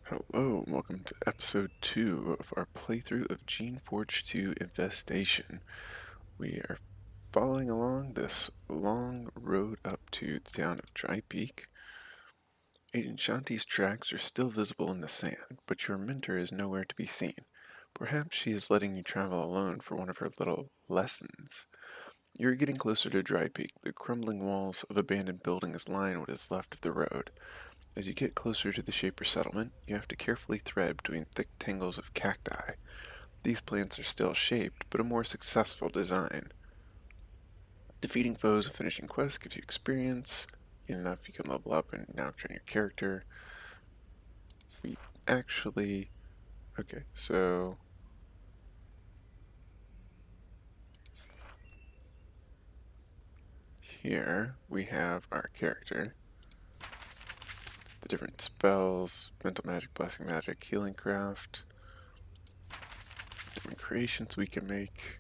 Hello, and welcome to episode 2 of our playthrough of Geneforge 2 Infestation. We are following along this long road up to the town of Drypeak. Agent Shanti's tracks are still visible in the sand, but your mentor is nowhere to be seen. Perhaps she is letting you travel alone for one of her little lessons. You're getting closer to Drypeak. The crumbling walls of abandoned buildings line what is left of the road. As you get closer to the Shaper settlement, you have to carefully thread between thick tangles of cacti. These plants are still shaped, but a more successful design. Defeating foes and finishing quests gives you experience. Enough you can level up and now train your character. We actually... Okay, so... Here we have our character. The different spells, mental magic, blessing magic, healing craft. Different creations we can make.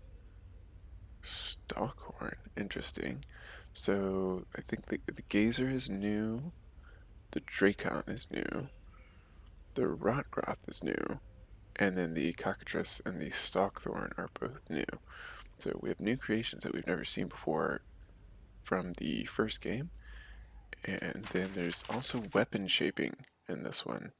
Stockhorn, interesting. So I think the Gazer is new, the Dracon is new, the Rotgroth is new, and then the Cockatrice and the Stalkthorn are both new. So we have new creations that we've never seen before from the first game, and then there's also weapon shaping in this one.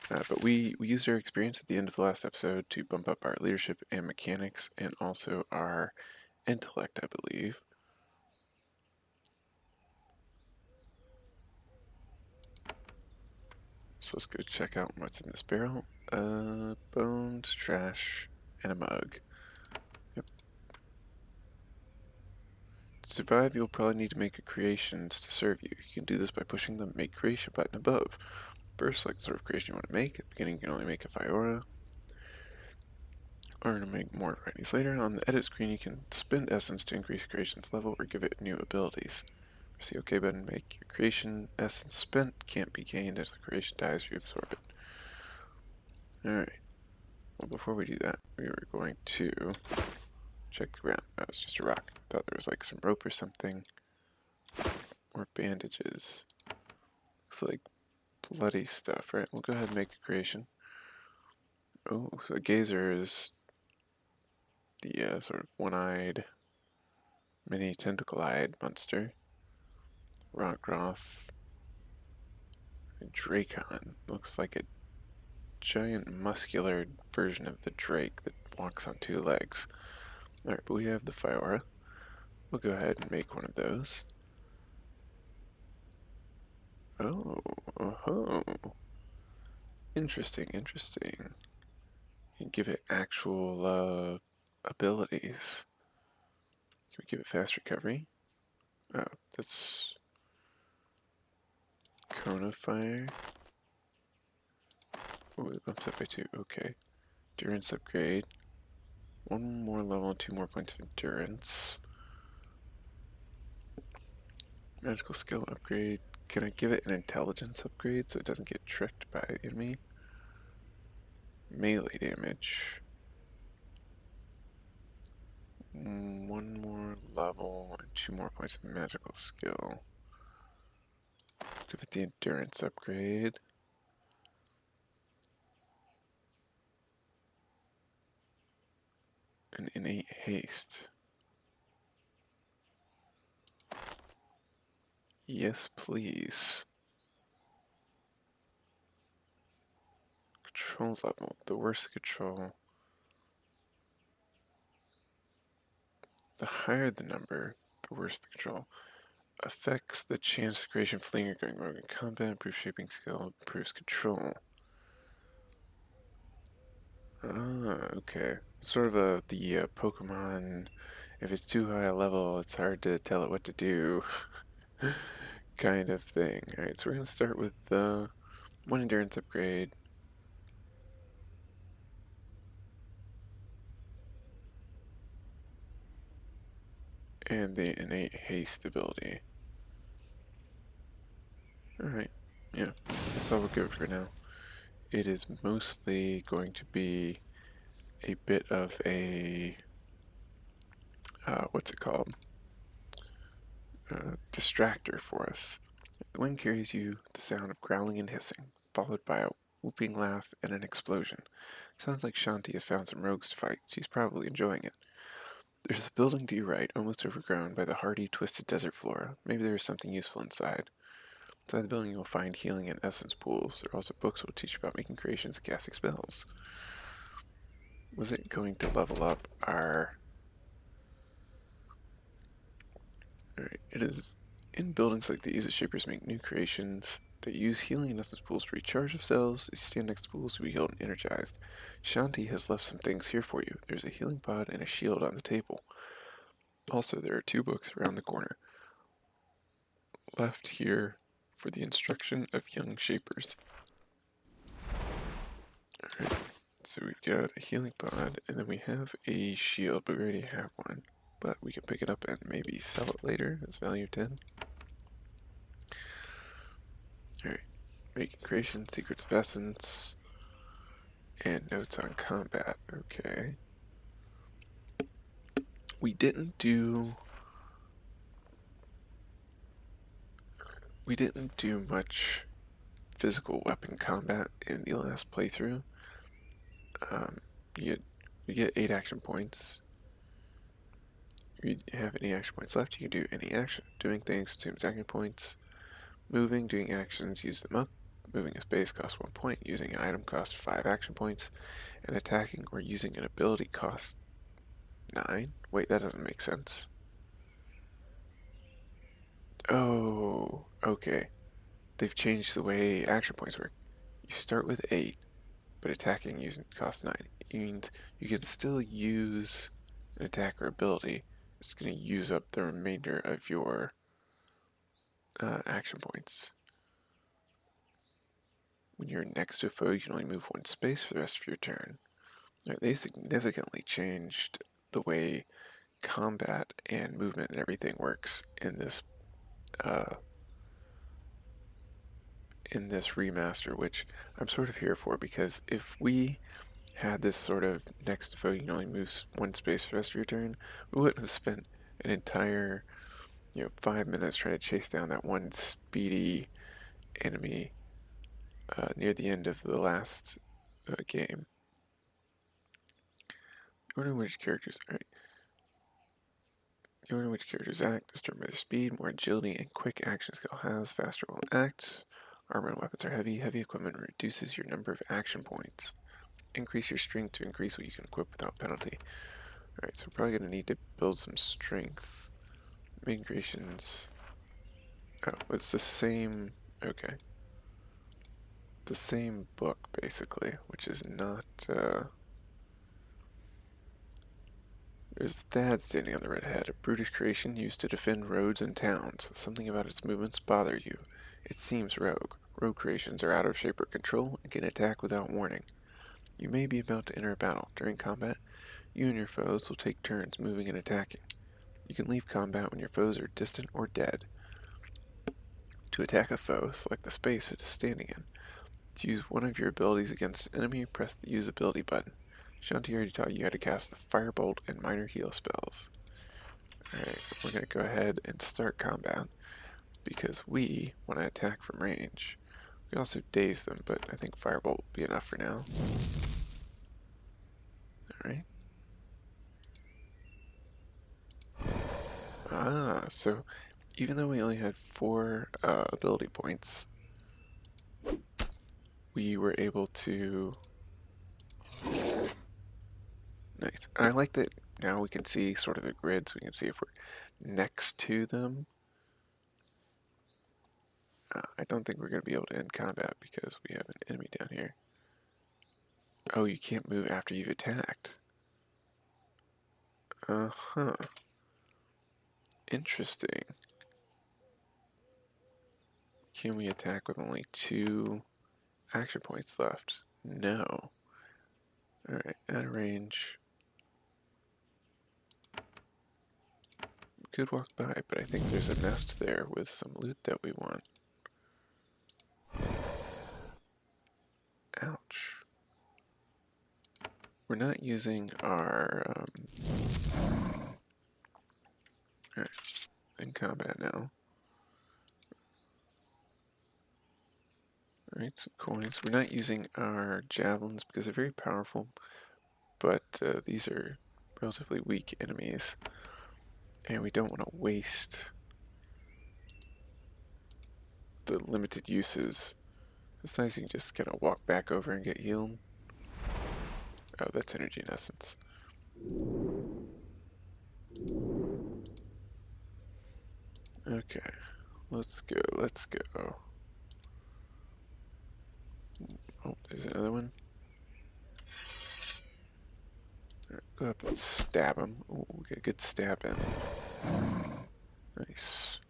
But we used our experience at the end of the last episode to bump up our leadership and mechanics, and also our intellect, I believe. So let's go check out what's in this barrel. Bones, trash, and a mug. Yep. To survive, you'll probably need to make creations to serve you. You can do this by pushing the Make Creation button above. First, select the sort of creation you want to make. At the beginning, you can only make a Fyora, or to make more varieties later. On the edit screen, you can spend essence to increase the creation's level or give it new abilities. Press the OK button, make your creation essence spent, can't be gained as the creation dies, you absorb it. Alright. Well, before we do that, we were going to check the ground. That was just a rock. Thought there was like some rope or something. Or bandages. Looks like bloody stuff, right? We'll go ahead and make a creation. Oh, so the Gazer is the sort of one-eyed, mini tentacle-eyed monster. Rotgroth. Dracon. Looks like a giant muscular version of the Drake that walks on two legs. Alright, but we have the Fyora. We'll go ahead and make one of those. Oh, oh, interesting, interesting. You can give it actual abilities. Can we give it fast recovery? Oh, that's Cone of Fire. Oh, it bumps up by 2. Okay. Endurance upgrade. 1 more level, 2 more points of endurance. Magical skill upgrade. Can I give it an intelligence upgrade so it doesn't get tricked by the enemy? Melee damage. 1 more level and 2 more points of magical skill. Give it the endurance upgrade. An innate haste. Yes, please. Control level. The worse the control, the higher the number, the worse the control. Affects the chance of creation, fleeing, or going rogue in combat. Improves shaping skill. Improves control. Ah, okay. Sort of the Pokemon. If it's too high a level, it's hard to tell it what to do. Kind of thing. Alright, so we're going to start with 1 endurance upgrade. And the innate haste ability. Alright, yeah, that's all we'll give it for now. It is mostly going to be a bit of a, what's it called? Distractor for us. The wind carries you the sound of growling and hissing, followed by a whooping laugh and an explosion. Sounds like Shanti has found some rogues to fight. She's probably enjoying it. There's a building to your right, almost overgrown by the hardy, twisted desert flora. Maybe there is something useful inside. Inside the building, you'll find healing and essence pools. There are also books that will teach you about making creations and casting spells. Was it going to level up our... Alright, it is in buildings like these that shapers make new creations. They use healing and essence pools to recharge themselves. They stand next to pools to be healed and energized. Shanti has left some things here for you. There's a healing pod and a shield on the table. Also, there are 2 books around the corner. Left here for the instruction of young shapers. Alright, so we've got a healing pod, and then we have a shield, but we already have one. But we can pick it up and maybe sell it later as value 10. Alright, making creation, secrets of essence, and notes on combat. Okay. We didn't do much physical weapon combat in the last playthrough. You get 8 action points. If you have any action points left, you can do any action. Doing things consumes action points. Moving, doing actions, use them up. Moving a space costs 1 point. Using an item costs 5 action points. And attacking or using an ability costs 9? Wait, that doesn't make sense. Oh, okay. They've changed the way action points work. You start with 8, but attacking costs 9. It means you can still use an attack or ability. It's going to use up the remainder of your action points. When you're next to a foe, you can only move 1 space for the rest of your turn. Right, they significantly changed the way combat and movement and everything works in this remaster, which I'm sort of here for, because if we had this sort of next to foe, you can only move 1 space for the rest of your turn, we wouldn't have spent an entire 5 minutes trying to chase down that one speedy enemy near the end of the last game. Ordering which characters act is determined by their speed. More agility and quick action skill has, faster will act. Armor and weapons are heavy. Heavy equipment reduces your number of action points. Increase your strength to increase what you can equip without penalty. Alright, so we're probably going to need to build some strength. Main creations. Oh, it's the same. Okay. The same book, basically, which is not. There's a Thad standing on the red head, a brutish creation used to defend roads and towns. Something about its movements bother you. It seems rogue. Rogue creations are out of shape or control and can attack without warning. You may be about to enter a battle. During combat, you and your foes will take turns moving and attacking. You can leave combat when your foes are distant or dead. To attack a foe, select the space it is standing in. To use one of your abilities against an enemy, press the use ability button. Shanti already taught you how to cast the Firebolt and minor heal spells. Alright, we're going to go ahead and start combat because we want to attack from range. We can also daze them, but I think Firebolt will be enough for now. Alright. So even though we only had 4 ability points, we were able to... Nice. And I like that now we can see sort of the grid, so we can see if we're next to them. I don't think we're going to be able to end combat because we have an enemy down here. Oh, you can't move after you've attacked. Uh-huh. Interesting. Can we attack with only 2 action points left? No. Alright, out of range. We could walk by, but I think there's a nest there with some loot that we want. Ouch. We're not using our... Alright, in combat now. Alright, some coins. We're not using our javelins because they're very powerful, but these are relatively weak enemies, and we don't want to waste the limited uses. It's nice you can just kind of walk back over and get healed. Oh, that's energy in essence. Okay, let's go, let's go. Oh, there's another one. Right, go up and stab him. Ooh, we get a good stab in. Nice.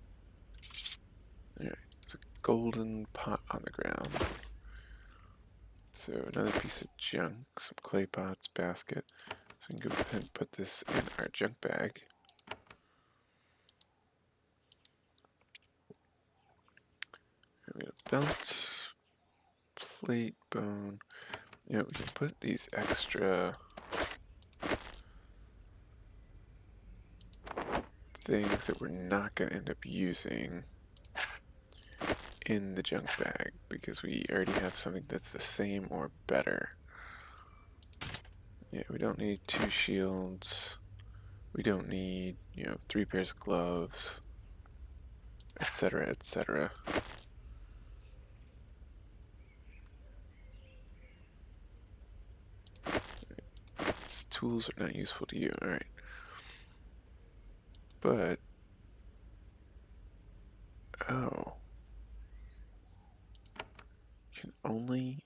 Alright, there's a golden pot on the ground. So another piece of junk, some clay pots, basket. So we can go ahead and put this in our junk bag. And we got a belt, plate, bone. Yeah, we can put these extra things that we're not going to end up using in the junk bag because we already have something that's the same or better. Yeah, we don't need 2 shields. We don't need, 3 pairs of gloves, etc., etc. These tools are not useful to you, alright. But, oh. You can only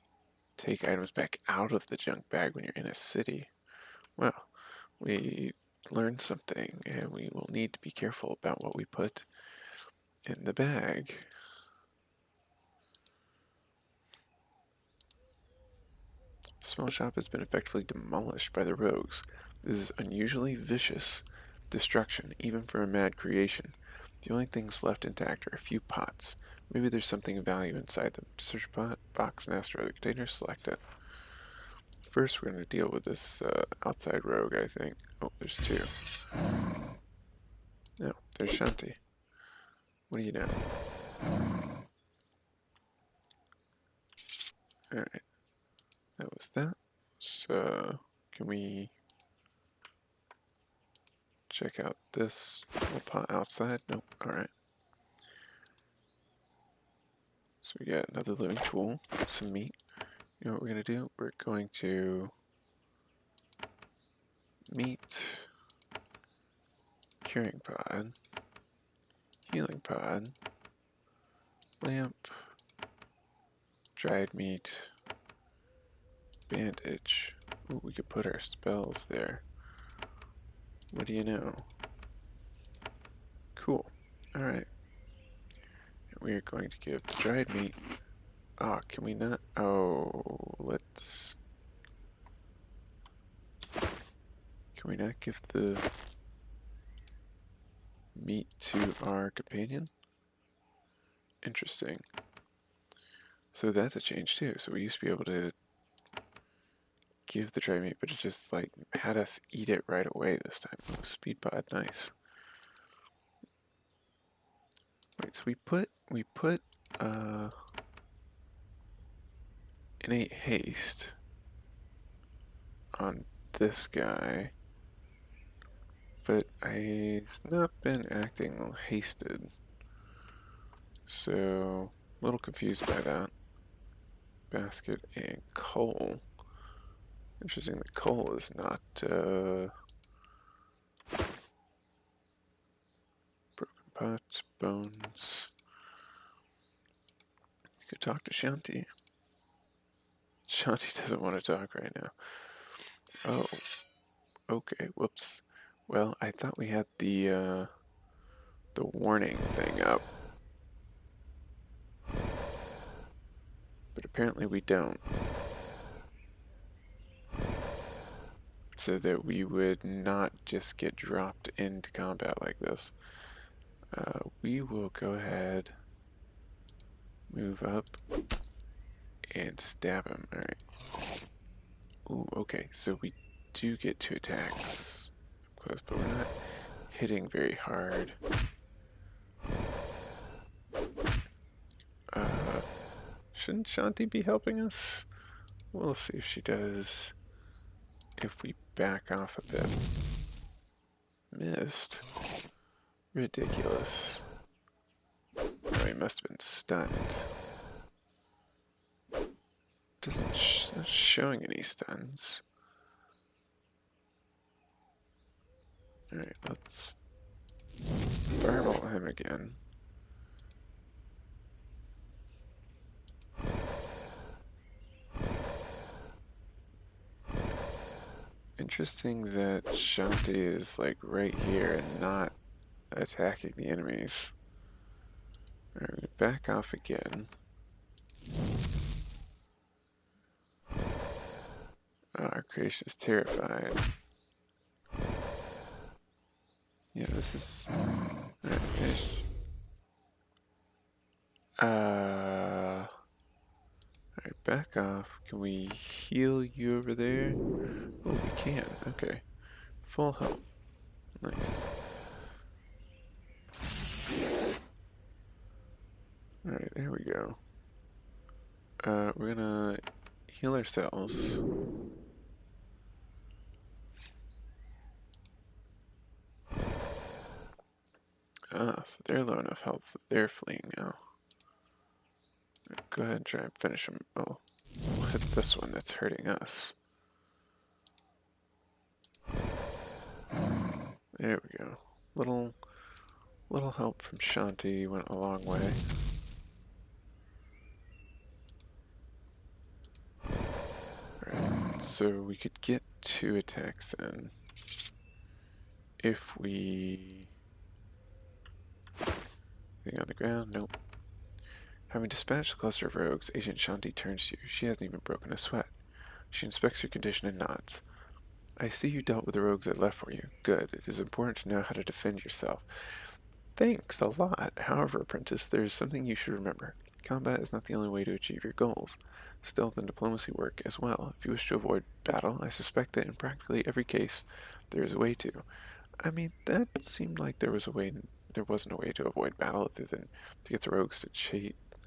take items back out of the junk bag when you're in a city. Well, we learned something, and we will need to be careful about what we put in the bag. The small shop has been effectively demolished by the rogues. This is unusually vicious destruction, even for a mad creation. The only things left intact are a few pots. Maybe there's something of value inside them. To search a pot, box, nest, or other container, select it. First, we're going to deal with this outside rogue, I think. Oh, there's 2. No, there's Shanti. What do you know? Alright, that was that. So, can we check out this little pot outside? Nope, alright. So we got another living tool, some meat. You know what we're going to do? We're going to meat, curing pod, healing pod, lamp, dried meat, bandage. Ooh, we could put our spells there. What do you know? Cool. Alright. We are going to give the dried meat. Ah, can we not? Oh, let's. Can we not give the meat to our companion? Interesting. So that's a change too. So we used to be able to give the dried meat, but it just like had us eat it right away this time. Oh, speed pod, nice. Wait, so we put innate haste on this guy, but he's not been acting hasted, so a little confused by that. Basket and coal. Interesting that coal is not broken pots, bones. Go talk to Shanti. Shanti doesn't want to talk right now. Oh, okay, whoops. Well, I thought we had the warning thing up. But apparently we don't. So that we would not just get dropped into combat like this. We will go ahead, move up, and stab him. Alright. Ooh, okay, so we do get 2 attacks up close, but we're not hitting very hard. Shouldn't Shanti be helping us? We'll see if she does. If we back off a bit. Missed. Ridiculous. Oh, he must have been stunned. Not showing any stuns. Alright, let's fireball him again. Interesting that Shanti is like right here and not attacking the enemies. Alright, we back off again. Our creation is terrified. Yeah, this is... Alright, back off. Can we heal you over there? Oh, we can. Okay. Full health. Nice. Alright, there we go. We're gonna heal ourselves. Ah, so they're low enough health that they're fleeing now. Go ahead and try and finish them. Oh, we'll hit this one that's hurting us. There we go. Little help from Shanti went a long way. Alright, so we could get 2 attacks in if we... Anything on the ground? Nope. Having dispatched the cluster of rogues, Agent Shanti turns to you. She hasn't even broken a sweat. She inspects your condition and nods. I see you dealt with the rogues I left for you. Good. It is important to know how to defend yourself. Thanks a lot. However, apprentice, there is something you should remember. Combat is not the only way to achieve your goals. Stealth and diplomacy work as well. If you wish to avoid battle, I suspect that in practically every case, there is a way to. I mean, that seemed like there wasn't a way to avoid battle other than to get the rogues to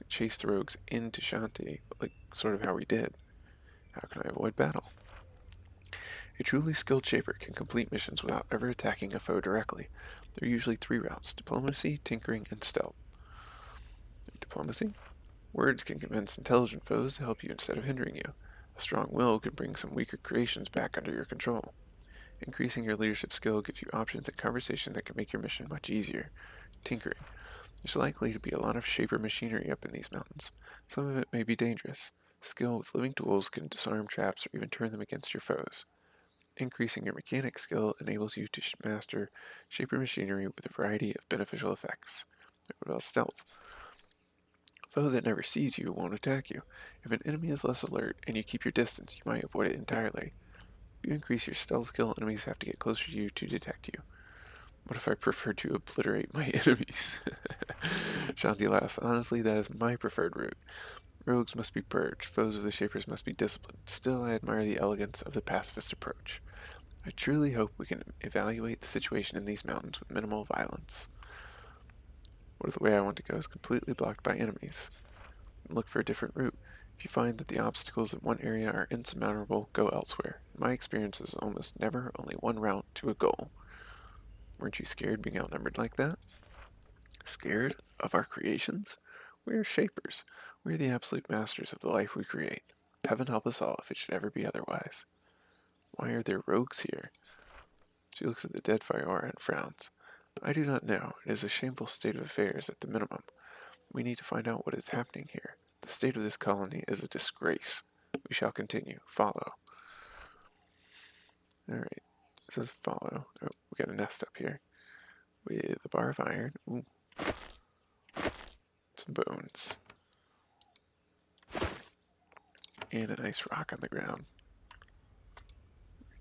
chase the rogues into Shanti, like sort of how we did. How can I avoid battle? A truly skilled shaper can complete missions without ever attacking a foe directly. There are usually 3 routes: diplomacy, tinkering, and stealth. Diplomacy? Words can convince intelligent foes to help you instead of hindering you. A strong will can bring some weaker creations back under your control. Increasing your leadership skill gives you options and conversation that can make your mission much easier. Tinkering. There's likely to be a lot of shaper machinery up in these mountains. Some of it may be dangerous. Skill with living tools can disarm traps or even turn them against your foes. Increasing your mechanic skill enables you to master shaper machinery with a variety of beneficial effects. What about stealth? A foe that never sees you won't attack you. If an enemy is less alert and you keep your distance, you might avoid it entirely. If you increase your stealth skill, enemies have to get closer to you to detect you. What if I prefer to obliterate my enemies? Shanti laughs. Honestly, that is my preferred route. Rogues must be purged, foes of the Shapers must be disciplined. Still, I admire the elegance of the pacifist approach. I truly hope we can evaluate the situation in these mountains with minimal violence. What if the way I want to go is completely blocked by enemies? Look for a different route. If you find that the obstacles in one area are insurmountable, go elsewhere. In my experience is almost never only one route to a goal. Weren't you scared being outnumbered like that? Scared of our creations? We are shapers. We are the absolute masters of the life we create. Heaven help us all if it should ever be otherwise. Why are there rogues here? She looks at the dead Fyora and frowns. I do not know. It is a shameful state of affairs at the minimum. We need to find out what is happening here. The state of this colony is a disgrace. We shall continue. Follow. Alright. It says follow. Oh, we got a nest up here. With a bar of iron. Ooh. Some bones. And a nice rock on the ground.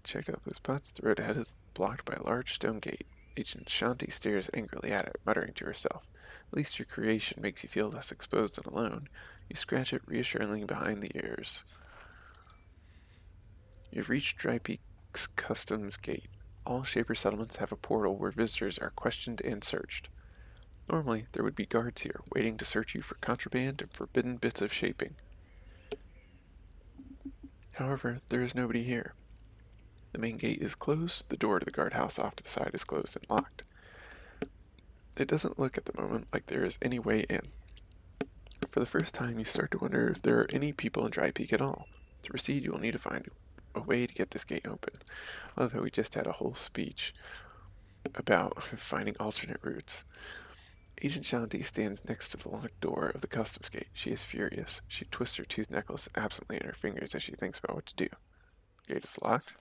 Checked out those pots. The road ahead is blocked by a large stone gate. Agent Shanti stares angrily at it, muttering to herself. At least your creation makes you feel less exposed and alone. You scratch it reassuringly behind the ears. You've reached Drypeak's Customs Gate. All Shaper settlements have a portal where visitors are questioned and searched. Normally, there would be guards here, waiting to search you for contraband and forbidden bits of shaping. However, there is nobody here. The main gate is closed, the door to the guardhouse off to the side is closed and locked. It doesn't look at the moment like there is any way in. For the first time, you start to wonder if there are any people in Drypeak at all. To proceed, you will need to find a way to get this gate open. I love how we just had a whole speech about finding alternate routes. Agent Shanti stands next to the locked door of the customs gate. She is furious. She twists her tooth necklace absently in her fingers as she thinks about what to do. Gate is locked?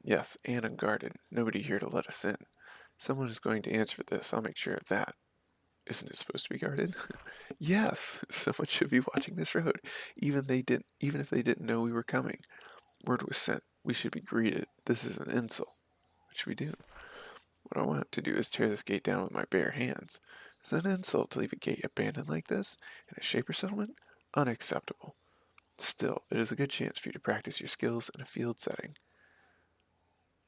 Yes, and unguarded. Nobody here to let us in. Someone is going to answer for this. I'll make sure of that. Isn't it supposed to be guarded? Yes, someone should be watching this road. Even if they didn't know we were coming. Word was sent. We should be greeted. This is an insult. What should we do? What I want to do is tear this gate down with my bare hands. Is it an insult to leave a gate abandoned like this in a shaper settlement? Unacceptable. Still, it is a good chance for you to practice your skills in a field setting.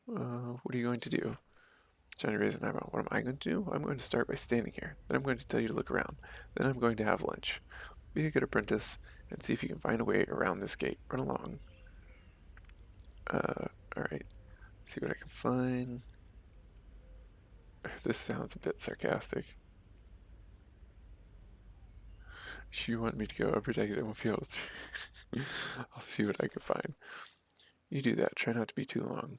What are you going to do? Johnny raised an eyebrow. What am I going to do? I'm going to start by standing here. Then I'm going to tell you to look around. Then I'm going to have lunch. Be a good apprentice and see if you can find a way around this gate. Run along. Alright. See what I can find. This sounds a bit sarcastic. You want me to go unprotected and won't be able to. I'll see what I can find. You do that. Try not to be too long.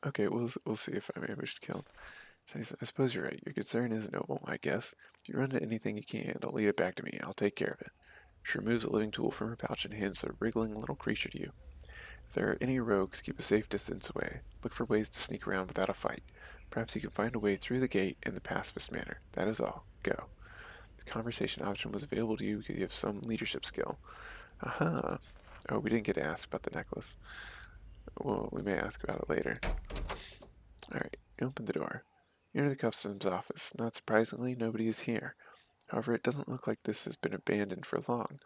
Okay, we'll see if I'm able to kill him. I suppose you're right. Your concern is noble, I guess. If you run into anything you can't handle, lead it back to me. I'll take care of it. She removes a living tool from her pouch and hands the wriggling little creature to you. If there are any rogues, keep a safe distance away. Look for ways to sneak around without a fight. Perhaps you can find a way through the gate in the pacifist manner. That is all. Go. The conversation option was available to you because you have some leadership skill. Aha. Oh, we didn't get asked about the necklace. Well, we may ask about it later. Alright, open the door. You enter the customs office. Not surprisingly, nobody is here. However, it doesn't look like this has been abandoned for long.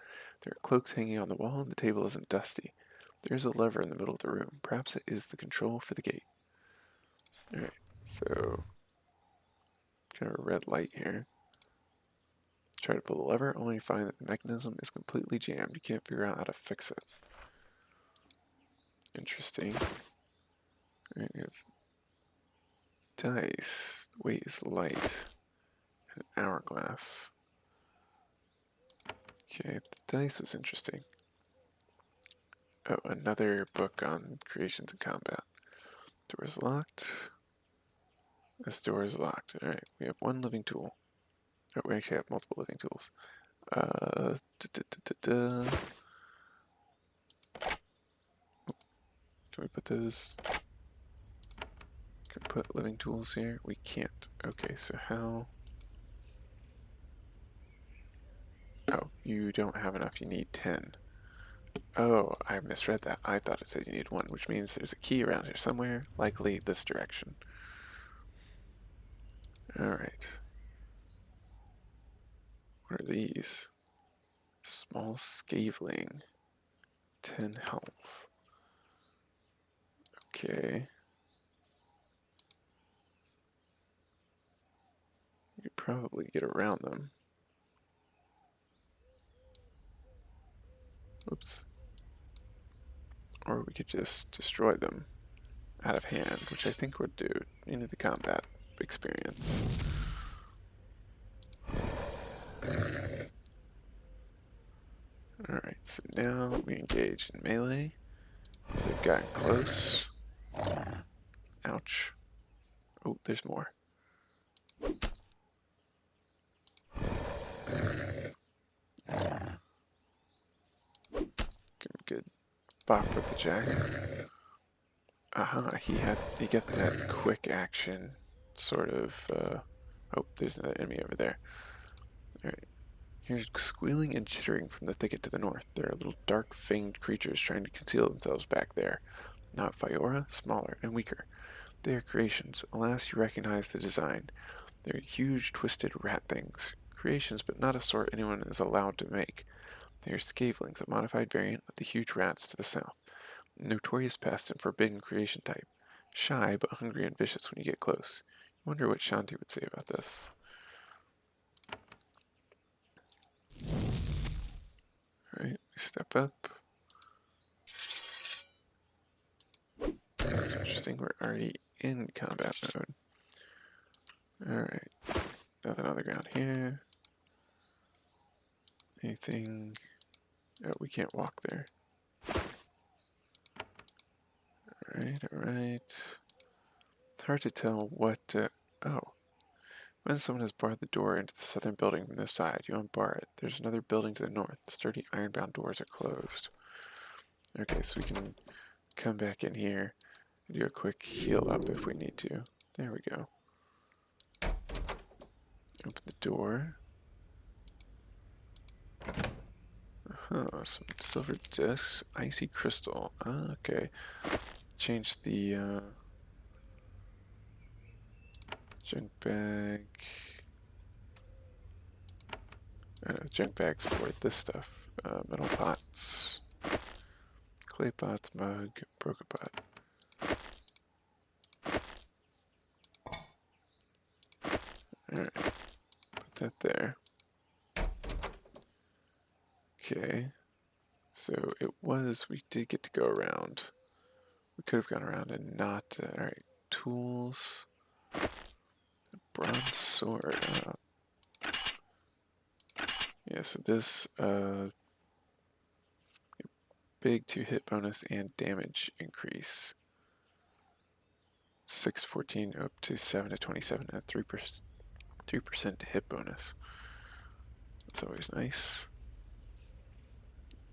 There are cloaks hanging on the wall and the table isn't dusty. There is a lever in the middle of the room. Perhaps it is the control for the gate. Alright, so kind of a red light here. Try to pull the lever, only to find that the mechanism is completely jammed. You can't figure out how to fix it. Interesting. Alright, we have dice. Weight is light. And an hourglass. Okay, the dice was interesting. Oh, another book on creations and combat. Door is locked. This door is locked. Alright, we have one living tool. Oh, we actually have multiple living tools. Can we put those? Can we put living tools here? We can't. Okay, so how? Oh, you don't have enough. You need 10. Oh, I misread that. I thought it said you need 1, which means there's a key around here somewhere, likely this direction. Alright. What are these? Small scaveling. 10 health. Okay. You could probably get around them. Oops. Or we could just destroy them out of hand, which I think would do into the combat experience. Alright, so now we engage in melee. As they've gotten close. Ouch. Oh, there's more. Give him a good bop with the jack. Aha, he got that quick action sort of, oh, there's another enemy over there. Alright. Here's squealing and chittering from the thicket to the north. There are little dark fanged creatures trying to conceal themselves back there. Not Fyora, smaller and weaker. They are creations. Alas, you recognize the design. They're huge, twisted rat things. Creations, but not a sort anyone is allowed to make. They are scavelings, a modified variant of the huge rats to the south. Notorious pest and forbidden creation type. Shy, but hungry and vicious when you get close. Wonder what Shanti would say about this. Alright, we step up. That's interesting, we're already in combat mode. Alright, nothing on the ground here. Anything? Oh, we can't walk there. Alright, alright. It's hard to tell what. Oh. When someone has barred the door into the southern building from this side, you unbar it. There's another building to the north. Sturdy iron-bound doors are closed. Okay, so we can come back in here and do a quick heal up if we need to. There we go. Open the door. Some silver discs, icy crystal. Okay. Change the junk bag. Junk bags for this stuff. Metal pots, clay pots, mug, broken pot. Alright, put that there. Okay, so we did get to go around. We could have gone around and not. Alright, tools. Bronze sword. Yeah, so this big 2 hit bonus and damage increase. 6 to 14 up to 7 to 27 at 3% hit bonus. That's always nice.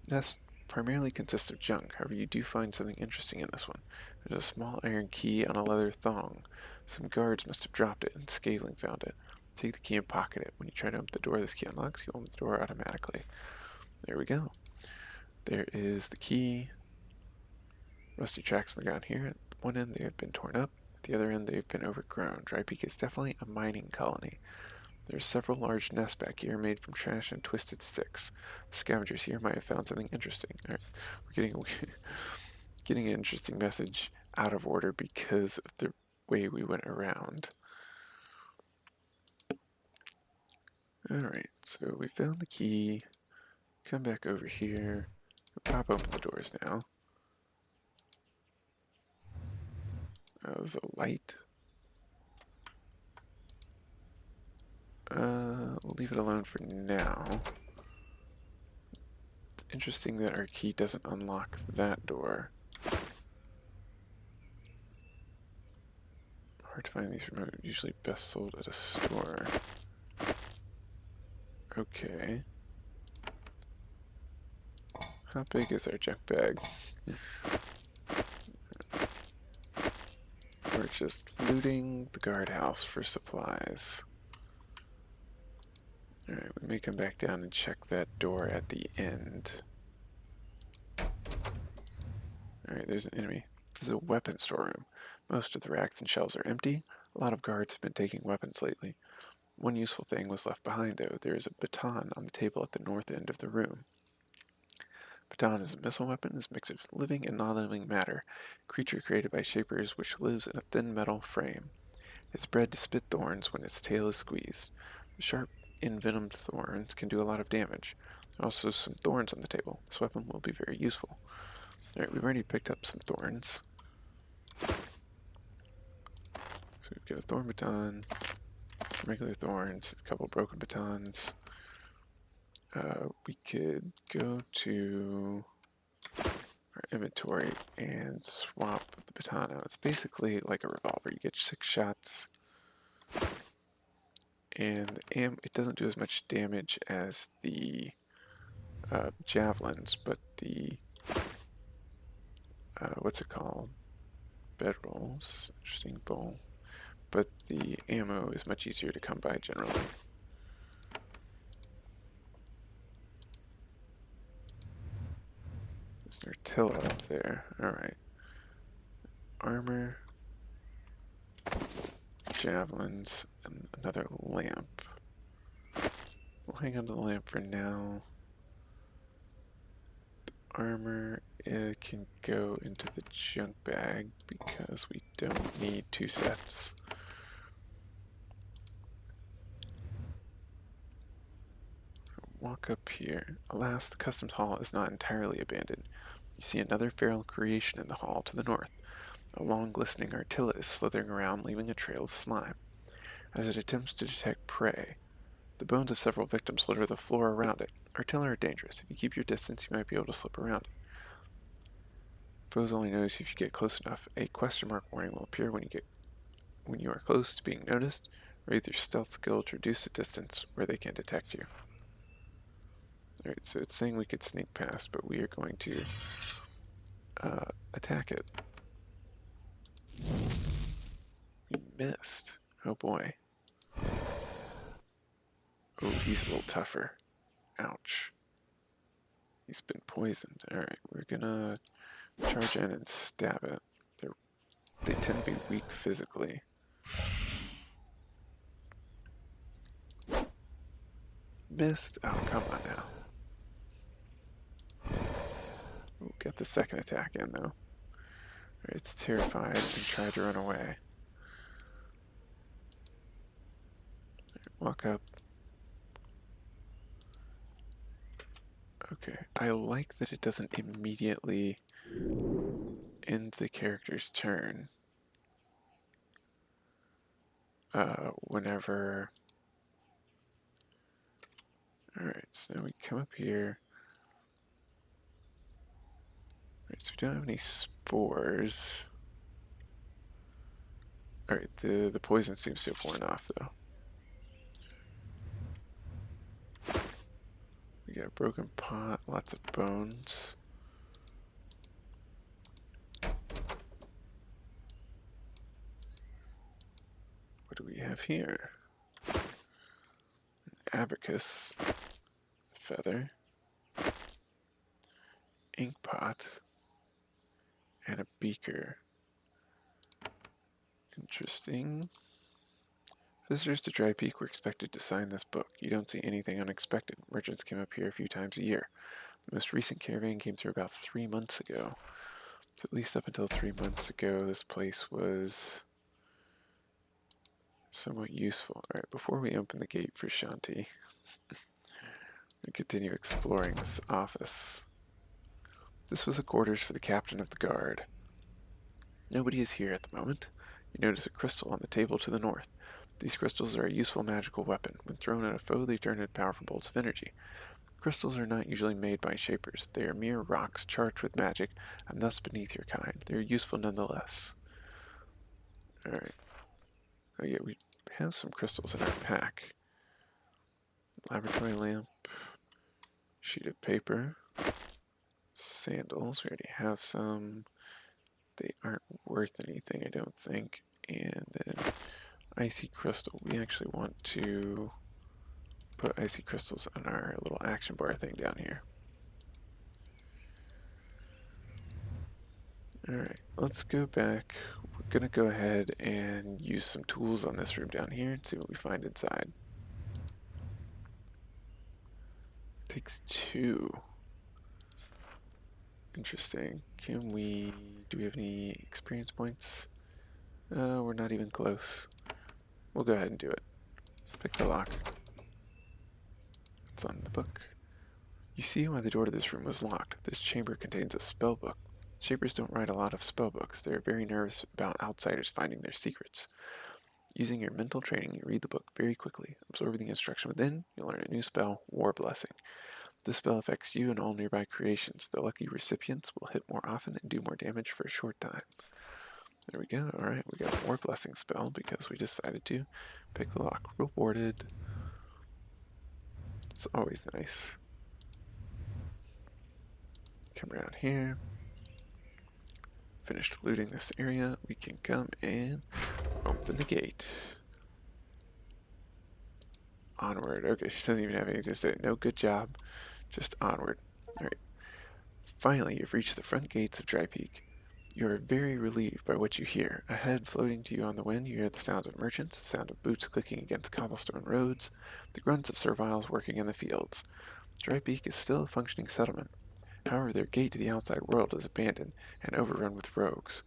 Nest primarily consists of junk, however you do find something interesting in this one. There's a small iron key on a leather thong. Some guards must have dropped it and Scaling found it. Take the key and pocket it. When you try to open the door, this key unlocks. You open the door automatically. There we go. There is the key. Rusty tracks on the ground here. At one end they have been torn up. At the other end they have been overgrown. Drypeak is definitely a mining colony. There are several large nests back here made from trash and twisted sticks. Scavengers here might have found something interesting. Right. We're getting an interesting message out of order because of the way we went around. Alright, so we found the key. Come back over here. We'll pop open the doors now. There's a light. We'll leave it alone for now. It's interesting that our key doesn't unlock that door. Hard to find these remote, usually best sold at a store. Okay. How big is our junk bag? We're just looting the guardhouse for supplies. Alright, we may come back down and check that door at the end. Alright, there's an enemy. This is a weapon storeroom. Most of the racks and shelves are empty. A lot of guards have been taking weapons lately. One useful thing was left behind, though. There is a baton on the table at the north end of the room. Baton is a missile weapon, is a mix of living and non-living matter, creature created by shapers which lives in a thin metal frame. It's bred to spit thorns when its tail is squeezed. The sharp, envenomed thorns can do a lot of damage. There are also some thorns on the table. This weapon will be very useful. Alright, we've already picked up some thorns. So we've got a thorn baton, regular thorns, a couple broken batons. We could go to our inventory and swap the baton out. It's basically like a revolver. You get 6 shots, and it doesn't do as much damage as the javelins, but the what's it called? Bedrolls. Interesting bowl. But the ammo is much easier to come by generally. There's an Artilla up there. Alright. Armor. Javelins. And another lamp. We'll hang on to the lamp for now. The armor can go into the junk bag because we don't need 2 sets. walk up here. Alas, the customs hall is not entirely abandoned. You see another feral creation in the hall to the north. A long glistening Artilla is slithering around, leaving a trail of slime. As it attempts to detect prey, the bones of several victims litter the floor around it. Artilla are dangerous. If you keep your distance, you might be able to slip around it. Foes only notice if you get close enough. A question mark warning will appear when you are close to being noticed. Raise your stealth skill to reduce the distance where they can detect you. Alright, so it's saying we could sneak past, but we are going to attack it. We missed. Oh boy. Oh, he's a little tougher. Ouch. He's been poisoned. Alright, we're gonna charge in and stab it. They tend to be weak physically. Missed. Oh, come on now. We'll get the second attack in, though. It's terrified and tried to run away. Walk up. Okay, I like that it doesn't immediately end the character's turn. Whenever... Alright, so we come up here. Alright, so we don't have any spores. Alright, the poison seems to have worn off, though. We got a broken pot, lots of bones. What do we have here? An abacus, feather, ink pot, and a beaker. Interesting. Visitors to Drypeak were expected to sign this book. You don't see anything unexpected. Merchants came up here a few times a year. The most recent caravan came through about 3 months ago. So at least up until 3 months ago, this place was somewhat useful. Alright, before we open the gate for Shanti, we continue exploring this office. This was the quarters for the captain of the guard. Nobody is here at the moment. You notice a crystal on the table to the north. These crystals are a useful magical weapon. When thrown at a foe, they turn into powerful bolts of energy. Crystals are not usually made by shapers. They are mere rocks charged with magic, and thus beneath your kind. They are useful nonetheless. Alright. Oh yeah, we have some crystals in our pack. Laboratory lamp. Sheet of paper. Sandals. We already have some. They aren't worth anything, I don't think. And then icy crystal. We actually want to put icy crystals on our little action bar thing down here. Alright, let's go back. We're gonna go ahead and use some tools on this room down here and see what we find inside. It takes 2. Interesting. Do we have any experience points? We're not even close. We'll go ahead and do it. Pick the lock. It's on the book. You see why the door to this room was locked. This chamber contains a spell book. Shapers don't write a lot of spell books. They are very nervous about outsiders finding their secrets. Using your mental training, you read the book very quickly. Absorbing the instruction within, you'll learn a new spell, War Blessing. This spell affects you and all nearby creations. The lucky recipients will hit more often and do more damage for a short time. There we go. Alright, we got a War Blessing spell because we decided to pick the lock. Rewarded. It's always nice. Come around here. Finished looting this area. We can come and open the gate. Onward. Okay, she doesn't even have anything to say. No, good job. Just onward. Alright. Finally, you've reached the front gates of Drypeak. You are very relieved by what you hear. Ahead, floating to you on the wind, you hear the sounds of merchants, the sound of boots clicking against cobblestone roads, the grunts of serviles working in the fields. Drypeak is still a functioning settlement. However, their gate to the outside world is abandoned and overrun with rogues.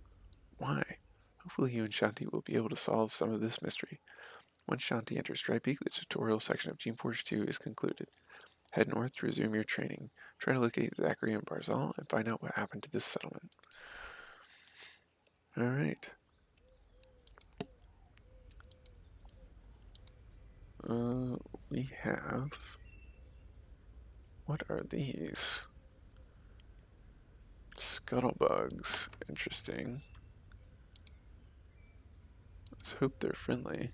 Why? Hopefully you and Shanti will be able to solve some of this mystery. Once Shanti enters Drypeak, the tutorial section of Geneforge 2 is concluded. Head north to resume your training. Try to locate Zachary and Barzal and find out what happened to this settlement. Alright. We have... What are these? Scuttlebugs. Interesting. Let's hope they're friendly.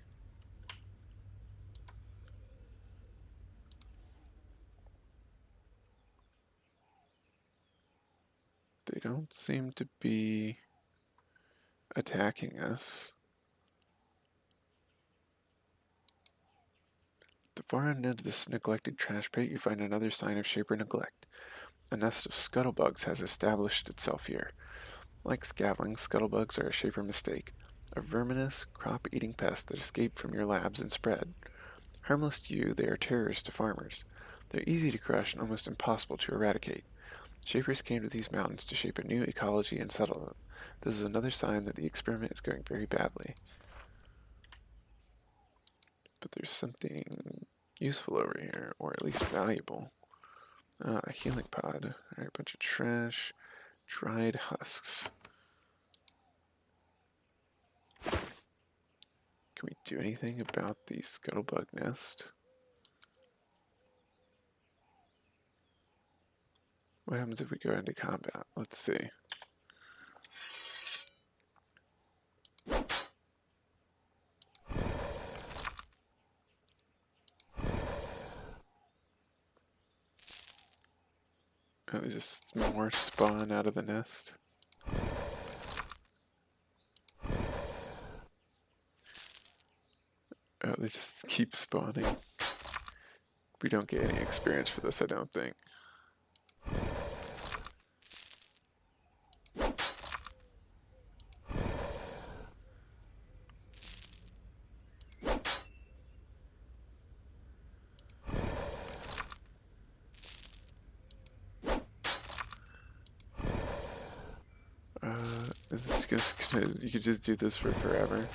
They don't seem to be attacking us. At the far end of this neglected trash pit, you find another sign of shaper neglect. A nest of scuttlebugs has established itself here. Like scavlings, scuttlebugs are a shaper mistake, a verminous, crop-eating pest that escaped from your labs and spread. Harmless to you, they are terrors to farmers. They're easy to crush and almost impossible to eradicate. Shapers came to these mountains to shape a new ecology and settle them. This is another sign that the experiment is going very badly. But there's something useful over here, or at least valuable. A healing pod. Alright, a bunch of trash. Dried husks. Can we do anything about the scuttlebug nest? What happens if we go into combat? Let's see. Oh, there's just more spawn out of the nest. Oh, they just keep spawning. We don't get any experience for this, I don't think. Is this just gonna, you could just do this for forever?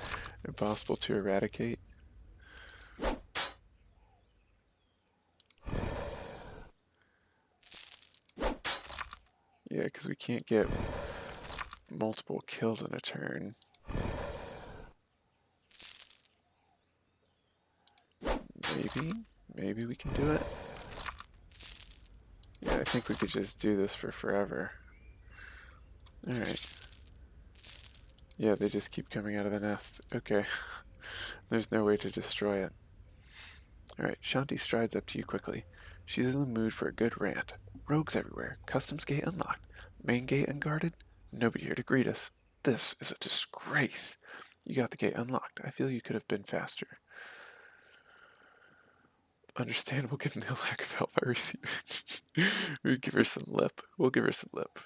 Impossible to eradicate? Yeah, because we can't get multiple killed in a turn. Maybe we can do it. Yeah, I think we could just do this for forever. Alright. Yeah, they just keep coming out of the nest. Okay. There's no way to destroy it. Alright, Shanti strides up to you quickly. She's in the mood for a good rant. Rogues everywhere. Customs gate unlocked. Main gate unguarded. Nobody here to greet us. This is a disgrace. You got the gate unlocked. I feel you could have been faster. Understandable given the lack of help I received. We'll give her some lip. We'll give her some lip.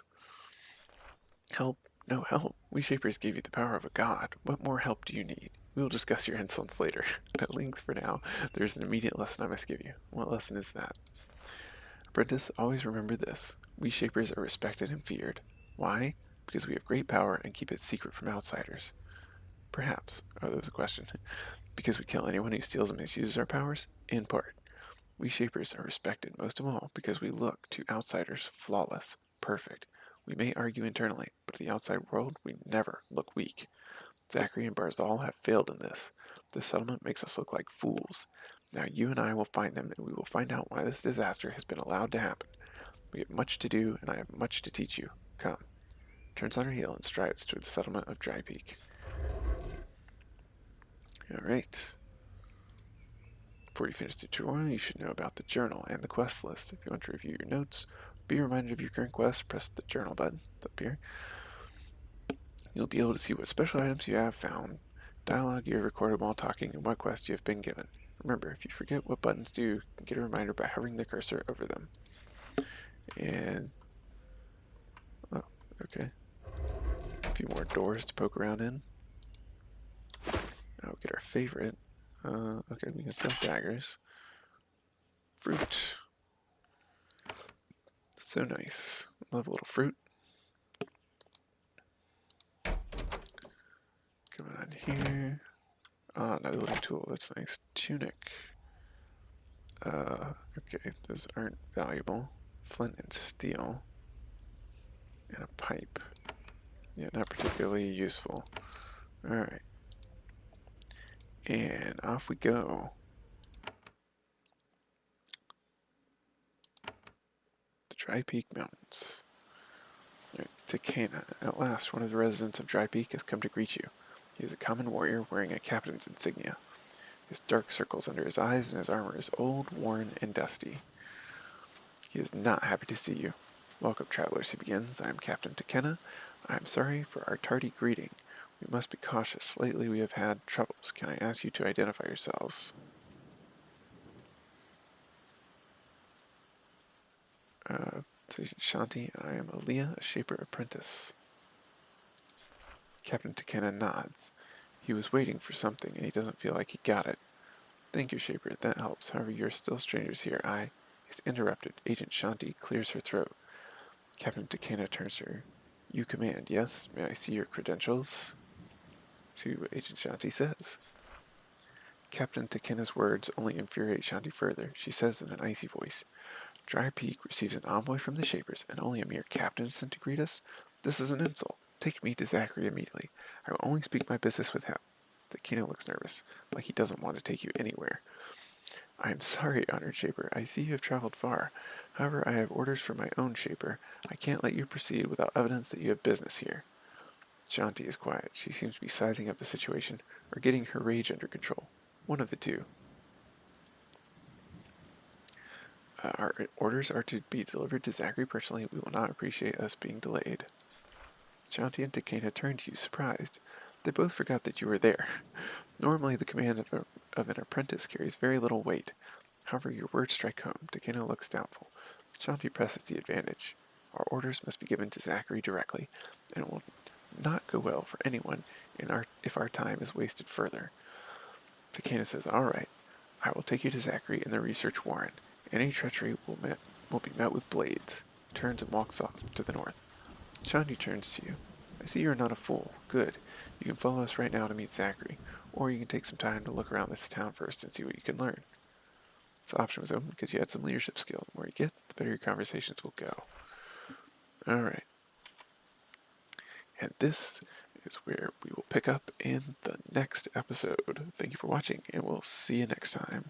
Help? No help. We Shapers gave you the power of a god. What more help do you need? We will discuss your insolence later. At length for now, there is an immediate lesson I must give you. What lesson is that? Apprentice, always remember this. We Shapers are respected and feared. Why? Because we have great power and keep it secret from outsiders. Perhaps. Oh, that was a question. Because we kill anyone who steals and misuses our powers? In part. We Shapers are respected most of all because we look to outsiders flawless, perfect. We may argue internally, but in the outside world, we never look weak. Zachary and Barzal have failed in this. The settlement makes us look like fools. Now you and I will find them, and we will find out why this disaster has been allowed to happen. We have much to do, and I have much to teach you. Come. Turns on her heel and strides toward the settlement of Drypeak. Alright. Before you finish the tutorial, you should know about the journal and the quest list. If you want to review your notes, be reminded of your current quest, press the journal button up here. You'll be able to see what special items you have found, dialogue you have recorded while talking, and what quest you have been given. Remember, if you forget what buttons do, you can get a reminder by hovering the cursor over them. And... oh, okay. A few more doors to poke around in. Now we'll get our favorite. Okay, we can sell daggers. Fruit. So nice. Love a little fruit. Coming on here. Ah, another little tool. That's nice. Tunic. Okay, those aren't valuable. Flint and steel. And a pipe. Yeah, not particularly useful. Alright. And off we go. The Drypeak Mountains. Right, Takena. At last, one of the residents of Drypeak has come to greet you. He is a common warrior wearing a captain's insignia. His dark circles under his eyes and his armor is old, worn, and dusty. He is not happy to see you. Welcome, travelers, he begins. I am Captain Takena. I am sorry for our tardy greeting. We must be cautious. Lately we have had troubles. Can I ask you to identify yourselves? To Shanti, I am Aaliyah, a Shaper apprentice. Captain Takena nods. He was waiting for something, and he doesn't feel like he got it. Thank you, Shaper. That helps. However, you're still strangers here. He's interrupted. Agent Shanti clears her throat. Captain Takena turns to her. You command, yes? May I see your credentials? See what Agent Shanti says. Captain Takena's words only infuriate Shanti further. She says in an icy voice, Drypeak receives an envoy from the Shapers, and only a mere captain is sent to greet us? This is an insult. Take me to Zachary immediately. I will only speak my business with him. Takena looks nervous, like he doesn't want to take you anywhere. I am sorry, Honored Shaper. I see you have traveled far. However, I have orders from my own Shaper. I can't let you proceed without evidence that you have business here. Shanti is quiet. She seems to be sizing up the situation or getting her rage under control. One of the two. Our orders are to be delivered to Zachary personally. We will not appreciate us being delayed. Shanti and Takena turn to you, surprised. They both forgot that you were there. Normally, the command of an apprentice carries very little weight. However, your words strike home. Takena looks doubtful. Shanti presses the advantage. Our orders must be given to Zachary directly, and it will not go well for anyone if our time is wasted further. Takena says, All right, I will take you to Zachary in the research warren. Any treachery will be met with blades. He turns and walks off to the north. Shanti turns to you. I see you're not a fool. Good. You can follow us right now to meet Zachary, or you can take some time to look around this town first and see what you can learn. This option was open because you had some leadership skill. The more you get, the better your conversations will go. Alright. And this is where we will pick up in the next episode. Thank you for watching, and we'll see you next time.